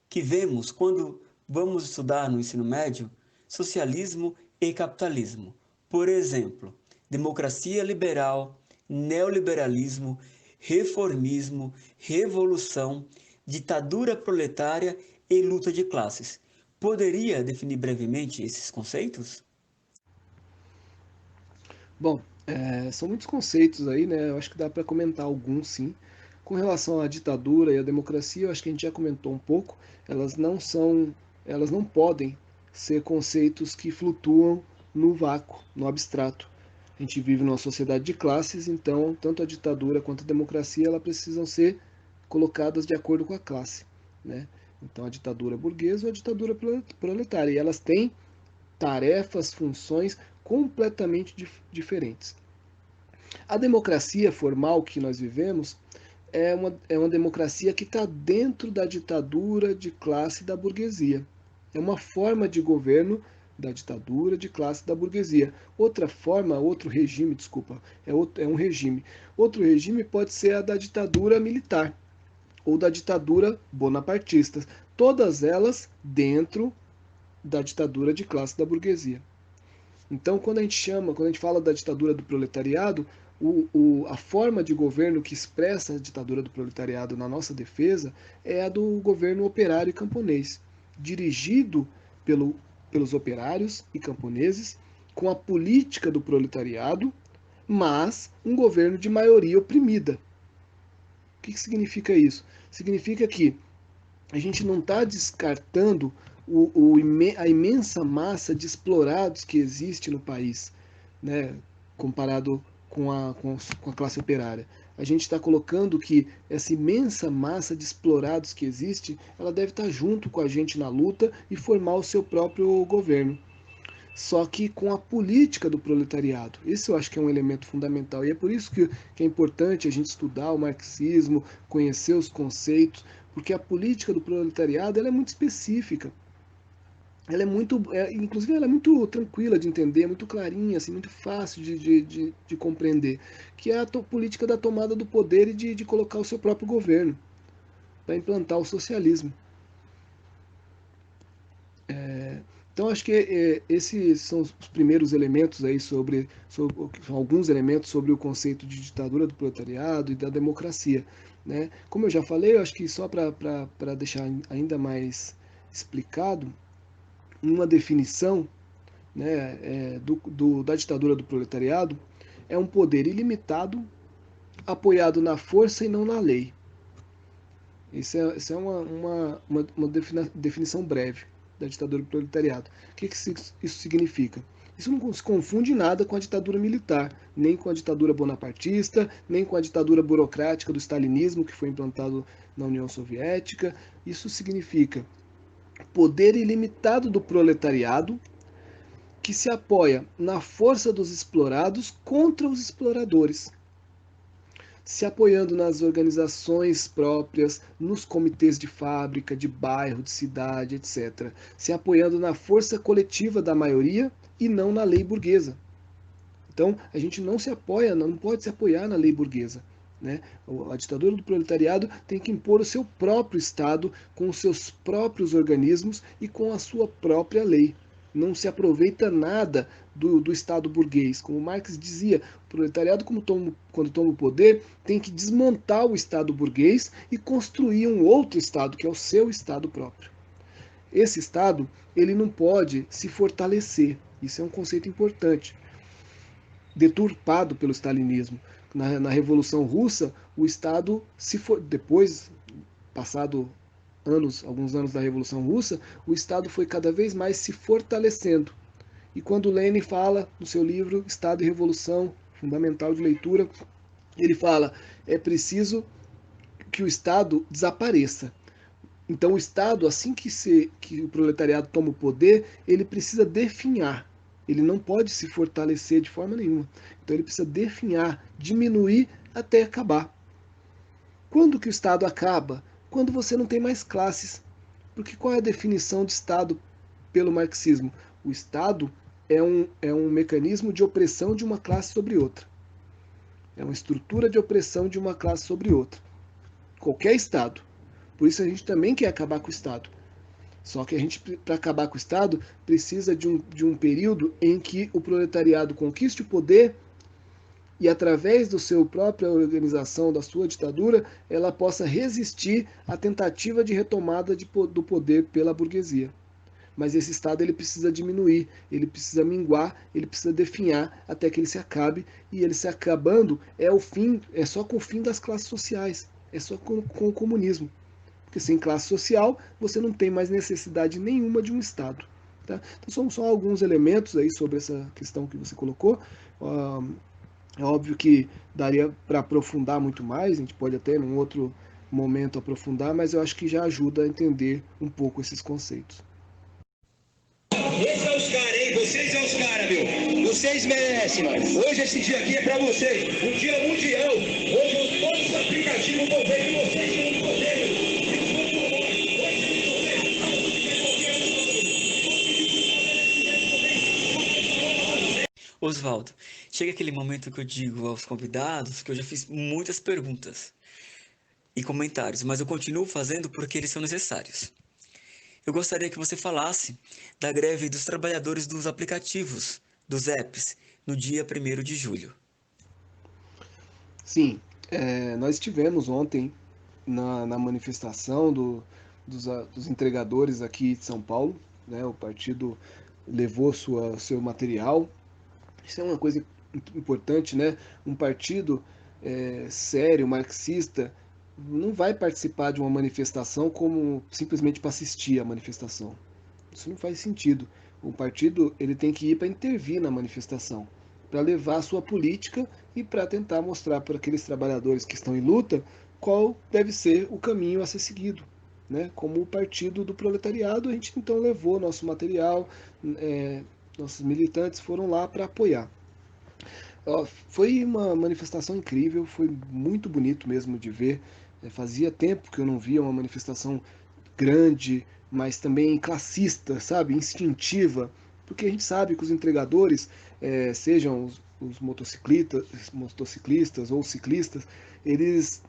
[SPEAKER 3] que vemos quando vamos estudar no ensino médio socialismo e capitalismo. Por exemplo, democracia liberal, neoliberalismo, reformismo, revolução, ditadura proletária e luta de classes. Poderia definir brevemente esses conceitos?
[SPEAKER 4] Bom, são muitos conceitos aí, né? Eu acho que dá para comentar alguns, sim. Com relação à ditadura e à democracia, eu acho que a gente já comentou um pouco. Elas não podem ser conceitos que flutuam no vácuo, no abstrato. A gente vive numa sociedade de classes, então tanto a ditadura quanto a democracia elas precisam ser colocadas de acordo com a classe, né? Então a ditadura burguesa ou a ditadura proletária, e elas têm tarefas, funções completamente diferentes. A democracia formal que nós vivemos é uma democracia que está dentro da ditadura de classe da burguesia. É uma forma de governo da ditadura de classe da burguesia. Outro regime, é um regime. Outro regime pode ser a da ditadura militar ou da ditadura bonapartista. Todas elas dentro da ditadura de classe da burguesia. Então, quando a gente fala da ditadura do proletariado, a forma de governo que expressa a ditadura do proletariado na nossa defesa é a do governo operário e camponês, dirigido pelos operários e camponeses, com a política do proletariado, mas um governo de maioria oprimida. O que significa isso? Significa que a gente não está descartando a imensa massa de explorados que existe no país, né, comparado com a classe operária. A gente está colocando que essa imensa massa de explorados que existe, ela deve estar junto com a gente na luta e formar o seu próprio governo. Só que com a política do proletariado. Esse eu acho que é um elemento fundamental. E é por isso que é importante a gente estudar o marxismo, conhecer os conceitos, porque a política do proletariado ela é muito específica. ela é muito, inclusive ela é muito tranquila de entender, muito clarinha, assim, muito fácil de compreender, que é a política da tomada do poder e de colocar o seu próprio governo, para implantar o socialismo. Então acho que esses são os primeiros elementos aí sobre são alguns elementos sobre o conceito de ditadura do proletariado e da democracia, né? Como eu já falei, eu acho que só para deixar ainda mais explicado, uma definição, né, da ditadura do proletariado é um poder ilimitado apoiado na força e não na lei. Isso é uma definição breve da ditadura do proletariado. O que isso significa? Isso não se confunde nada com a ditadura militar, nem com a ditadura bonapartista, nem com a ditadura burocrática do stalinismo que foi implantado na União Soviética. Isso significa poder ilimitado do proletariado que se apoia na força dos explorados contra os exploradores, se apoiando nas organizações próprias, nos comitês de fábrica, de bairro, de cidade, etc. Se apoiando na força coletiva da maioria e não na lei burguesa. Então, a gente não se apoia, não pode se apoiar na lei burguesa, né? A ditadura do proletariado tem que impor o seu próprio Estado com os seus próprios organismos e com a sua própria lei. Não se aproveita nada do Estado burguês. Como Marx dizia, o proletariado, quando toma o poder, tem que desmontar o Estado burguês e construir um outro Estado, que é o seu Estado próprio. Esse Estado, ele não pode se fortalecer. Isso é um conceito importante. Deturpado pelo stalinismo. Na Revolução Russa, o Estado, depois, passado alguns anos da Revolução Russa, o Estado foi cada vez mais se fortalecendo. E quando Lenin fala no seu livro Estado e Revolução, fundamental de leitura, ele fala, é preciso que o Estado desapareça. Então o Estado, assim que o proletariado toma o poder, ele precisa definhar. Ele não pode se fortalecer de forma nenhuma. Então ele precisa definhar, diminuir até acabar. Quando que o Estado acaba? Quando você não tem mais classes. Porque qual é a definição de Estado pelo marxismo? O Estado é um mecanismo de opressão de uma classe sobre outra. É uma estrutura de opressão de uma classe sobre outra. Qualquer Estado. Por isso a gente também quer acabar com o Estado. Só que a gente, para acabar com o Estado, precisa de um período em que o proletariado conquiste o poder e, através da sua própria organização, da sua ditadura, ela possa resistir à tentativa de retomada do poder pela burguesia. Mas esse Estado ele precisa diminuir, ele precisa minguar, ele precisa definhar até que ele se acabe, e ele se acabando é só com o fim das classes sociais, é só com o comunismo. Porque sem classe social, você não tem mais necessidade nenhuma de um Estado. Tá? Então são só alguns elementos aí sobre essa questão que você colocou. É óbvio que daria para aprofundar muito mais, a gente pode até num outro momento aprofundar, mas eu acho que já ajuda a entender um pouco esses conceitos.
[SPEAKER 9] Esses são os caras, hein? Vocês são os caras, meu. Vocês merecem, mano. Hoje esse dia aqui é pra vocês. Um dia mundial. Hoje todos os aplicativos vão ver que vocês estão no poder, meu.
[SPEAKER 3] Oswaldo, chega aquele momento que eu digo aos convidados que eu já fiz muitas perguntas e comentários, mas eu continuo fazendo porque eles são necessários. Eu gostaria que você falasse da greve dos trabalhadores dos aplicativos, dos apps, no dia 1º de julho.
[SPEAKER 4] Sim, nós estivemos ontem na manifestação dos entregadores aqui de São Paulo, né? O partido levou seu material. Isso é uma coisa importante, né? Um partido sério, marxista, não vai participar de uma manifestação como simplesmente para assistir a manifestação. Isso não faz sentido. O partido ele tem que ir para intervir na manifestação, para levar a sua política e para tentar mostrar para aqueles trabalhadores que estão em luta qual deve ser o caminho a ser seguido. Né? Como o partido do proletariado, a gente então levou nosso material, nossos militantes foram lá para apoiar. Foi uma manifestação incrível, foi muito bonito mesmo de ver. Fazia tempo que eu não via uma manifestação grande, mas também classista, sabe? Instintiva, porque a gente sabe que os entregadores, sejam os motociclistas ou ciclistas,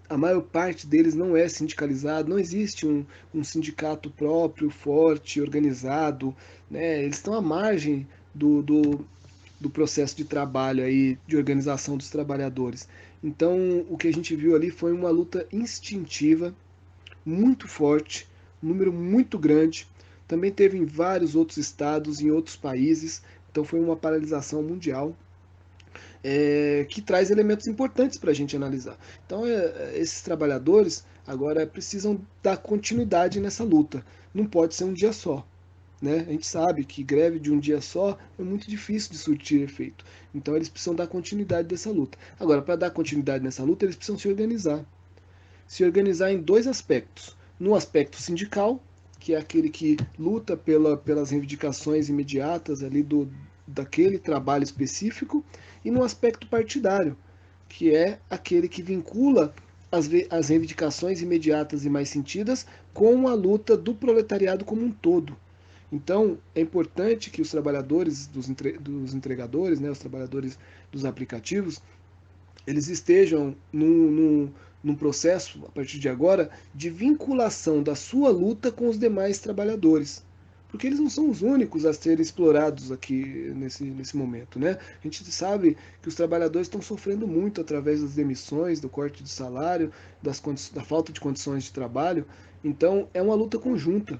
[SPEAKER 4] a maior parte deles não é sindicalizado, não existe um sindicato próprio, forte, organizado, né? Eles estão à margem do processo de trabalho aí, de organização dos trabalhadores. Então, o que a gente viu ali foi uma luta instintiva, muito forte, um número muito grande. Também teve em vários outros estados, em outros países. Então, foi uma paralisação mundial, que traz elementos importantes para a gente analisar. Então, esses trabalhadores agora precisam dar continuidade nessa luta. Não pode ser um dia só. Né? A gente sabe que greve de um dia só é muito difícil de surtir efeito. Então eles precisam dar continuidade dessa luta. Agora, para dar continuidade nessa luta, eles precisam se organizar. Se organizar em dois aspectos. No aspecto sindical, que é aquele que luta pelas reivindicações imediatas ali daquele trabalho específico, e no aspecto partidário, que é aquele que vincula as reivindicações imediatas e mais sentidas com a luta do proletariado como um todo. Então, é importante que os trabalhadores dos entregadores, né, os trabalhadores dos aplicativos, eles estejam num processo, a partir de agora, de vinculação da sua luta com os demais trabalhadores. Porque eles não são os únicos a serem explorados aqui nesse momento. Né? A gente sabe que os trabalhadores estão sofrendo muito através das demissões, do corte de salário, da falta de condições de trabalho. Então, é uma luta conjunta,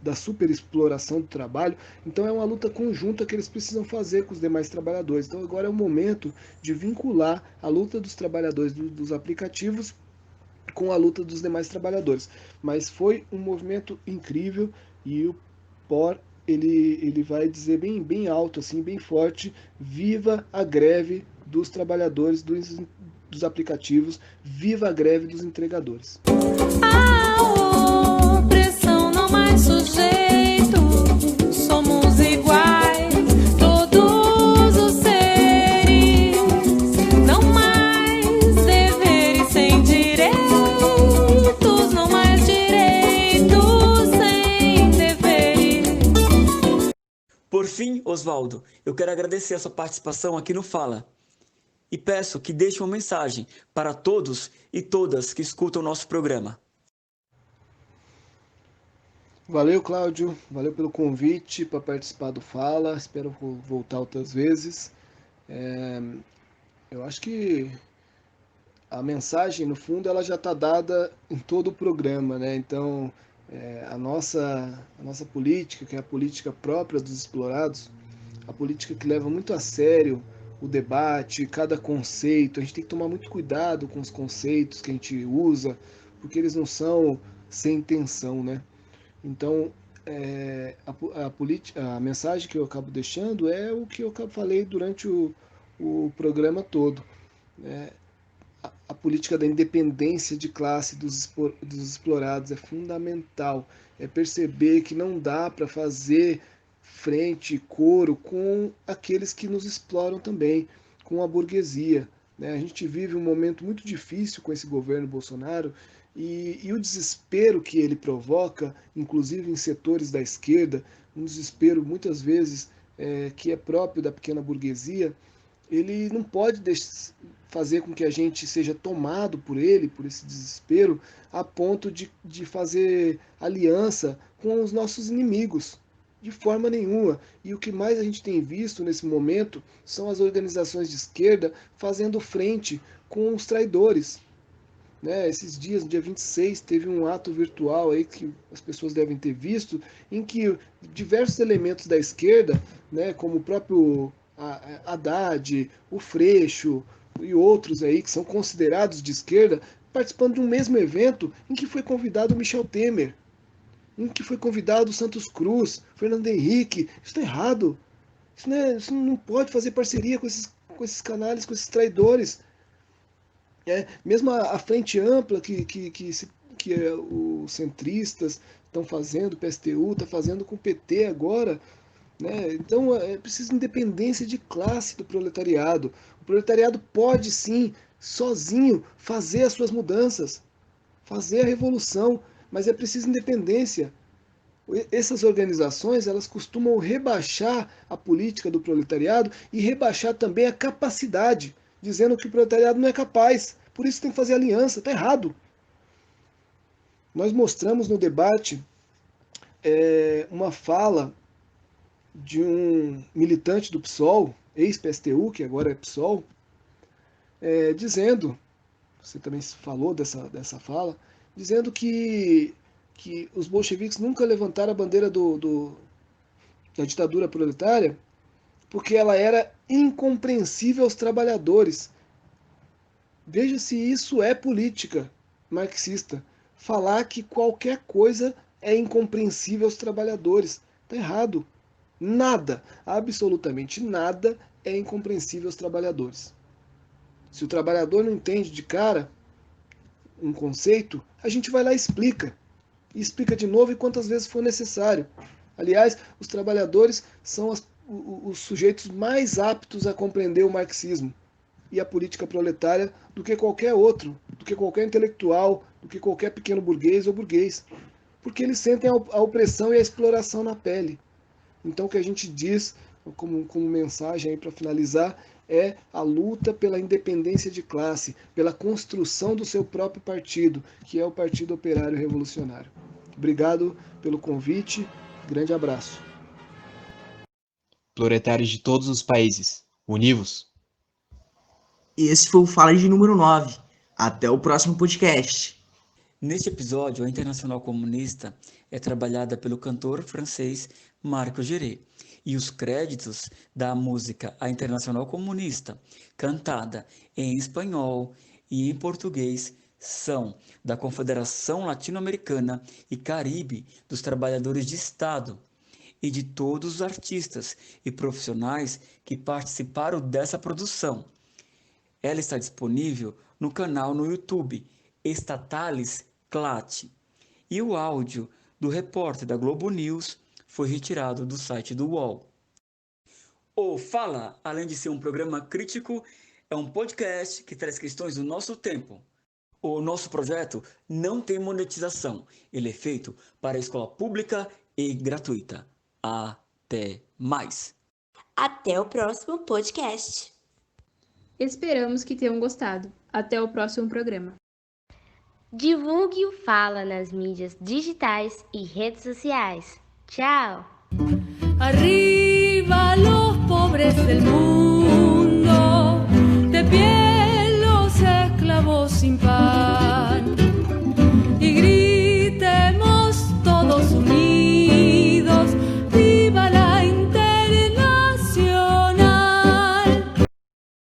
[SPEAKER 4] da superexploração do trabalho. Então é uma luta conjunta que eles precisam fazer com os demais trabalhadores. Então agora é o momento de vincular a luta dos trabalhadores dos aplicativos com a luta dos demais trabalhadores. Mas foi um movimento incrível e o POR ele vai dizer bem alto, assim, bem forte: viva a greve dos trabalhadores dos aplicativos, viva a greve dos entregadores.
[SPEAKER 10] Sujeito, somos iguais, todos os seres, não mais deveres sem direitos, não mais direitos sem deveres.
[SPEAKER 3] Por fim, Oswaldo, eu quero agradecer a sua participação aqui no Fala e peço que deixe uma mensagem para todos e todas que escutam o nosso programa.
[SPEAKER 4] Valeu, Cláudio. Valeu pelo convite para participar do Fala. Espero voltar outras vezes. Eu acho que a mensagem, no fundo, ela já está dada em todo o programa, né? Então, a nossa política, que é a política própria dos explorados, a política que leva muito a sério o debate, cada conceito. A gente tem que tomar muito cuidado com os conceitos que a gente usa, porque eles não são sem intenção, né? Então, a mensagem que eu acabo deixando é o que eu falei durante o programa todo. A política da independência de classe dos explorados é fundamental. É perceber que não dá para fazer frente, coro com aqueles que nos exploram também, com a burguesia. Né? A gente vive um momento muito difícil com esse governo Bolsonaro, e o desespero que ele provoca, inclusive em setores da esquerda, um desespero muitas vezes que é próprio da pequena burguesia, ele não pode fazer com que a gente seja tomado por esse desespero, a ponto de fazer aliança com os nossos inimigos. De forma nenhuma. E o que mais a gente tem visto nesse momento são as organizações de esquerda fazendo frente com os traidores. Né? Esses dias, no dia 26, teve um ato virtual aí que as pessoas devem ter visto, em que diversos elementos da esquerda, né, como o próprio Haddad, o Freixo e outros aí que são considerados de esquerda, participando de um mesmo evento em que foi convidado o Michel Temer, em que foi convidado o Santos Cruz, Fernando Henrique. Isso está errado. Isso não pode fazer parceria com esses canalhas, com esses traidores. Mesmo a frente ampla que os centristas estão fazendo, o PSTU está fazendo com o PT agora, né? Então é preciso independência de classe do proletariado. O proletariado pode sim, sozinho, fazer as suas mudanças, fazer a revolução, mas é preciso independência. Essas organizações, elas costumam rebaixar a política do proletariado e rebaixar também a capacidade, dizendo que o proletariado não é capaz, por isso tem que fazer aliança. Está errado. Nós mostramos no debate uma fala de um militante do PSOL, ex-PSTU, que agora é PSOL, dizendo, você também falou dessa fala, dizendo que os bolcheviques nunca levantaram a bandeira da ditadura proletária porque ela era incompreensível aos trabalhadores. Veja se isso é política marxista. Falar que qualquer coisa é incompreensível aos trabalhadores. Está errado. Nada, absolutamente nada é incompreensível aos trabalhadores. Se o trabalhador não entende de cara um conceito, a gente vai lá e explica. E explica de novo e quantas vezes for necessário. Aliás, os trabalhadores são os sujeitos mais aptos a compreender o marxismo e a política proletária do que qualquer outro, do que qualquer intelectual, do que qualquer pequeno burguês ou burguês. Porque eles sentem a opressão e a exploração na pele. Então o que a gente diz, como mensagem para finalizar, é a luta pela independência de classe, pela construção do seu próprio partido, que é o Partido Operário Revolucionário. Obrigado pelo convite, grande abraço.
[SPEAKER 11] Proletários de todos os países, univos!
[SPEAKER 1] Esse foi o Fala de número 9. Até o próximo podcast.
[SPEAKER 3] Neste episódio, a Internacional Comunista é trabalhada pelo cantor francês Marco Geré, e os créditos da música A Internacional Comunista, cantada em espanhol e em português, são da Confederação Latino-Americana e Caribe dos Trabalhadores de Estado e de todos os artistas e profissionais que participaram dessa produção. Ela está disponível no canal no YouTube Estatales Clat, e o áudio do repórter da Globo News foi retirado do site do UOL. O Fala, além de ser um programa crítico, é um podcast que traz questões do nosso tempo. O nosso projeto não tem monetização. Ele é feito para a escola pública e gratuita. Até mais.
[SPEAKER 2] Até o próximo podcast.
[SPEAKER 6] Esperamos que tenham gostado. Até o próximo programa.
[SPEAKER 5] Divulgue o Fala nas mídias digitais e redes sociais. Tchau!
[SPEAKER 10] Arriba los pobres del mundo, de pie.